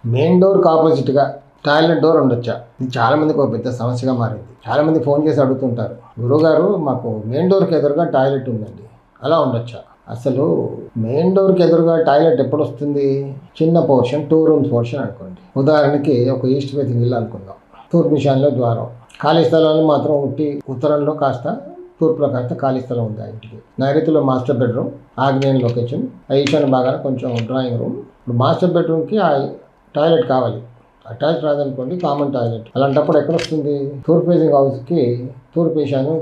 Main డోర్కి ఆపోజిట్గా toilet door ఉండొచ్చా? ఇది చాలామందికి ఒక పెద్ద సమస్యగా మారింది. చాలామంది ఫోన్ చేసి అడుగుతుంటారు, గురువుగారు మాకు మెయిన్ డోర్కి ఎదురుగా టాయిలెట్ ఉందండి, అలా ఉండొచ్చా? అసలు మెయిన్ డోర్కి ఎదురుగా టాయిలెట్ ఎప్పుడు వస్తుంది? చిన్న పోర్షన్, 2 రూమ్స్ పోర్షన్ అనుకోండి. ఉదాహరణకి ఒక ఈస్ట్ ఫేసింగ్ ఇల్లు అనుకుందాం. తూర్పు ఈశాన్యంలో ద్వారం, ఖాళీ స్థలాలు మాత్రం ఉత్తరంలో కాస్త, తూర్పులో కాస్త ఖాళీ స్థలం ఉంది ఆ ఇంటికి. నైరుతిలో మాస్టర్ బెడ్రూమ్, ఆగ్నేయంలో కిచెన్, ఈశాన్య భాగాన కొంచెం డ్రాయింగ్ రూమ్. ఇప్పుడు మాస్టర్ బెడ్రూమ్కి ఆ టాయిలెట్ కావాలి, అటాచ్ రాదనుకోండి, కామన్ టాయిలెట్. అలాంటప్పుడు ఎక్కడ వస్తుంది? తూర్పు ఫేసింగ్ హౌస్కి తూర్పు ఈశాన్యం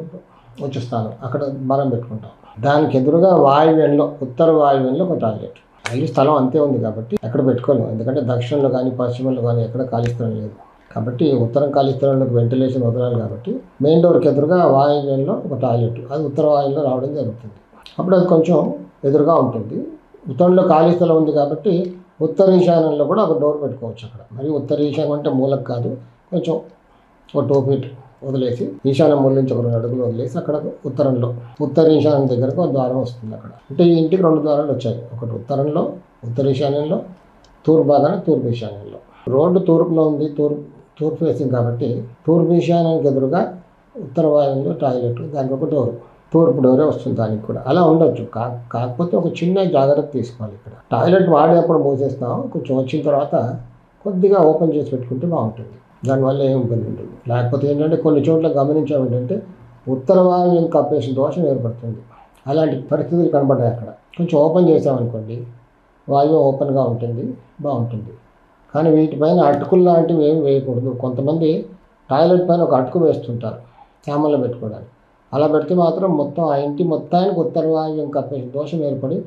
వచ్చేస్తాను, అక్కడ బలం పెట్టుకుంటాం. దానికి ఎదురుగా వాయువ్యంలో, ఉత్తర వాయువ్యంలో ఒక టాయిలెట్. అల్లి స్థలం అంతే ఉంది కాబట్టి ఎక్కడ పెట్టుకోలేము, ఎందుకంటే దక్షిణంలో కానీ పశ్చిమంలో కానీ ఎక్కడ ఖాళీ స్థలం లేదు కాబట్టి ఉత్తరం ఖాళీ స్థలంలోకి వెంటిలేషన్ వదలాలి. కాబట్టి మెయిన్ డోర్కి ఎదురుగా వాయువ్యంలో ఒక టాయిలెట్, అది ఉత్తర వాయువ్యంలో రావడం జరుగుతుంది. అప్పుడు అది కొంచెం ఎదురుగా ఉంటుంది. ఉత్తరంలో ఖాళీ స్థలం ఉంది కాబట్టి ఉత్తర ఈశాన్యంలో కూడా ఒక డోర్ పెట్టుకోవచ్చు అక్కడ. మరి ఉత్తర ఈశాన్యం అంటే మూలకు కాదు, కొంచెం ఒక 2 ఫీట్ వదిలేసి, ఈశాన్యం మూల నుంచి ఒక 2 అడుగులు వదిలేసి అక్కడ ఉత్తరంలో, ఉత్తర ఈశాన్యం దగ్గరకు ఒక ద్వారం వస్తుంది అక్కడ. అంటే ఈ ఇంటికి 2 ద్వారాలు వచ్చాయి, ఒకటి ఉత్తరంలో ఉత్తర ఈశాన్యంలో, తూర్పు భాగాన తూర్పు ఈశాన్యంలో. రోడ్డు తూర్పులో ఉంది, తూర్పు ఫేసింగ్ కాబట్టి తూర్పు ఈశాన్యానికి ఎదురుగా ఉత్తర వాయువ్యంలో టాయిలెట్, దానికి ఒక డోరు, తూర్పు డోరే వస్తుంది దానికి కూడా. అలా ఉండొచ్చు. కాకపోతే ఒక చిన్న జాగ్రత్త తీసుకోవాలి. ఇక్కడ టాయిలెట్ వాడేటప్పుడు మూసేస్తాం, కొంచెం వచ్చిన తర్వాత కొద్దిగా ఓపెన్ చేసి పెట్టుకుంటే బాగుంటుంది, దానివల్ల ఏం ఇబ్బంది ఉంటుంది. లేకపోతే ఏంటంటే కొన్ని చోట్ల గమనించాం ఏంటంటే ఉత్తర వాయువ్యం కప్పేసిన దోషం ఏర్పడుతుంది. అలాంటి పరిస్థితులు కనబడ్డాయి అక్కడ. కొంచెం ఓపెన్ చేసామనుకోండి, వాయువు ఓపెన్గా ఉంటుంది, బాగుంటుంది. కానీ వీటిపైన అటుకులు లాంటివి ఏమి వేయకూడదు. కొంతమంది టాయిలెట్ పైన ఒక అటుకు వేస్తుంటారు సామాన్లు పెట్టుకోవడానికి. అలా పెడితే మాత్రం మొత్తం ఆ ఇంటి మొత్తానికి ఉత్తర వాయువ్యం కప్పేసిన దోషం ఏర్పడి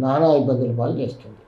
నానా ఇబ్బందులు పాలు చేస్తుంది.